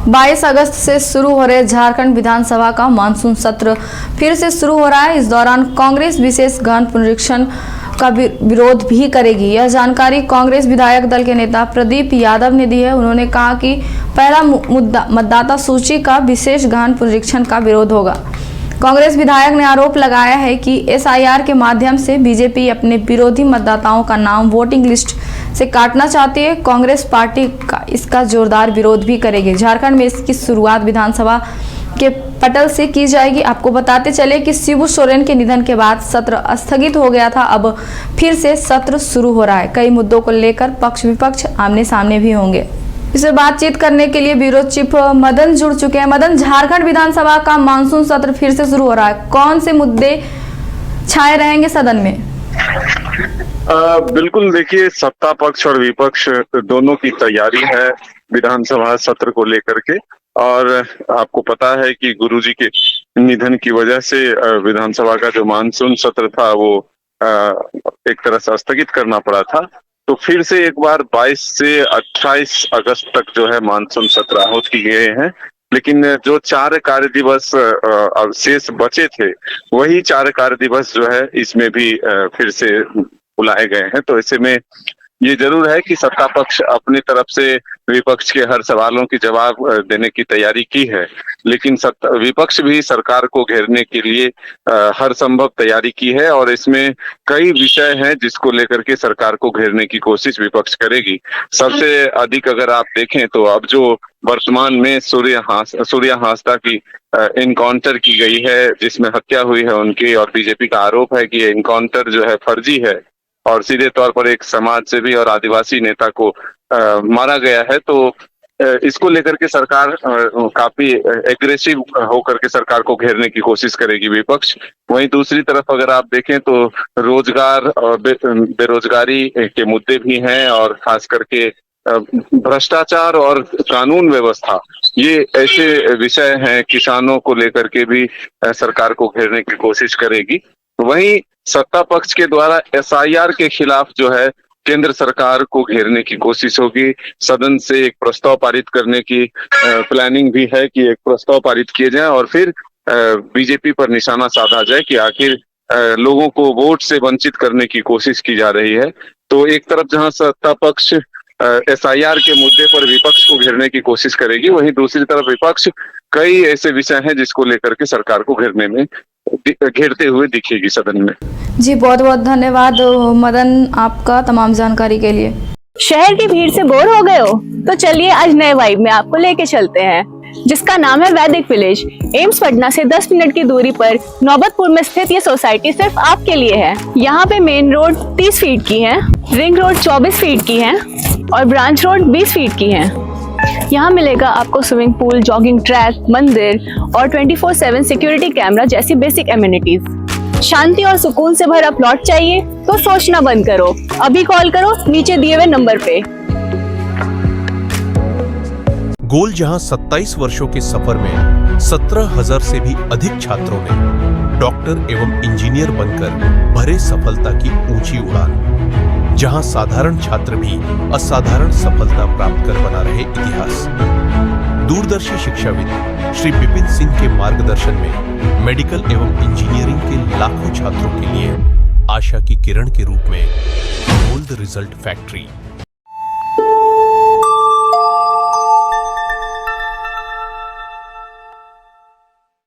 22 अगस्त से शुरू हो रहे झारखंड विधानसभा का मानसून सत्र फिर से शुरू हो रहा है। इस दौरान कांग्रेस विशेष गहन पुनरीक्षण का विरोध भी करेगी। यह जानकारी कांग्रेस विधायक दल के नेता प्रदीप यादव ने दी है। उन्होंने कहा कि पहला मुद्दा मतदाता सूची का विशेष गहन पुनरीक्षण का विरोध होगा। कांग्रेस विधायक ने आरोप लगाया है कि एसआईआर के माध्यम से बीजेपी अपने विरोधी मतदाताओं का नाम वोटिंग लिस्ट से काटना चाहती है। कांग्रेस पार्टी का इसका जोरदार विरोध भी करेगी। झारखंड में इसकी शुरुआत विधानसभा के पटल से की जाएगी। आपको बताते चले कि शिबू सोरेन के निधन के बाद सत्र स्थगित हो गया था। अब फिर से सत्र शुरू हो रहा है। कई मुद्दों को लेकर पक्ष विपक्ष आमने सामने भी होंगे। इससे बातचीत करने के लिए ब्यूरो चीफ मदन जुड़ चुके हैं। मदन, झारखंड विधानसभा का मानसून सत्र फिर से शुरू हो रहा है। कौन से मुद्दे छाए रहेंगे सदन में? बिल्कुल, देखिए, सत्ता पक्ष और विपक्ष दोनों की तैयारी है विधानसभा सत्र को लेकर के। और आपको पता है कि गुरुजी के निधन की वजह से विधानसभा का जो मानसून सत्र था वो एक तरह से स्थगित करना पड़ा था। तो फिर से एक बार 22 से 28 अगस्त तक जो है मानसून सत्र आहूत किए गए हैं। लेकिन जो 4 कार्य दिवस शेष बचे थे, वही 4 कार्य दिवस जो है इसमें भी फिर से बुलाए गए हैं। तो ऐसे में ये जरूर है कि सत्ता पक्ष अपनी तरफ से विपक्ष के हर सवालों की जवाब देने की तैयारी की है, लेकिन विपक्ष भी सरकार को घेरने के लिए हर संभव तैयारी की है। और इसमें कई विषय हैं जिसको लेकर के सरकार को घेरने की कोशिश विपक्ष करेगी। सबसे अधिक अगर आप देखें तो अब जो वर्तमान में सूर्या हांसदा की इनकाउंटर की गई है, जिसमें हत्या हुई है उनकी, और बीजेपी का आरोप है कि ये इनकाउंटर जो है फर्जी है और सीधे तौर पर एक समाज सेवी और आदिवासी नेता को मारा गया है। तो इसको लेकर के सरकार काफी एग्रेसिव होकर के सरकार को घेरने की कोशिश करेगी विपक्ष। वहीं दूसरी तरफ अगर आप देखें तो रोजगार और बेरोजगारी के मुद्दे भी हैं, और खास करके भ्रष्टाचार और कानून व्यवस्था, ये ऐसे विषय हैं किसानों को लेकर के भी सरकार को घेरने की कोशिश करेगी। वहीं सत्ता पक्ष के द्वारा एसआईआर के खिलाफ जो है केंद्र सरकार को घेरने की कोशिश होगी। सदन से एक प्रस्ताव पारित करने की प्लानिंग भी है कि एक प्रस्ताव पारित किए जाए और फिर बीजेपी पर निशाना साधा जाए कि आखिर लोगों को वोट से वंचित करने की कोशिश की जा रही है। तो एक तरफ जहां सत्ता पक्ष एसआईआर के मुद्दे पर विपक्ष को घेरने की कोशिश करेगी, वहीं दूसरी तरफ विपक्ष कई ऐसे विषय हैं जिसको लेकर के सरकार को घेरते हुए दिखेगी सदन में। जी, बहुत बहुत धन्यवाद मदन आपका तमाम जानकारी के लिए। शहर की भीड़ से बोर हो गए हो? तो चलिए आज नए वाइब में आपको लेके चलते हैं, जिसका नाम है वैदिक विलेज। एम्स पटना से 10 मिनट की दूरी पर नौबतपुर में स्थित ये सोसाइटी सिर्फ आपके लिए है। यहाँ पे मेन रोड 30 फीट की है, रिंग रोड 24 फीट की है और ब्रांच रोड 20 फीट की है। यहाँ मिलेगा आपको स्विमिंग पूल, जॉगिंग ट्रैक, मंदिर और 24/7 सिक्योरिटी कैमरा जैसी बेसिक एमिनिटीज। शांति और सुकून से भरा प्लॉट चाहिए तो सोचना बंद करो, अभी कॉल करो नीचे दिए हुए नंबर पे। गोल जहां 27 वर्षों के सफर में 17,000 से भी अधिक छात्रों ने डॉक्टर एवं इंजीनियर बनकर भरे सफलता की ऊंची उड़ान। जहां साधारण छात्र भी असाधारण सफलता प्राप्त कर बना रहे इतिहास। दूरदर्शी शिक्षाविद श्री विपिन सिंह के मार्गदर्शन में मेडिकल एवं इंजीनियरिंग के लाखों छात्रों के लिए आशा की किरण के रूप में गोल्ड रिजल्ट फैक्ट्री।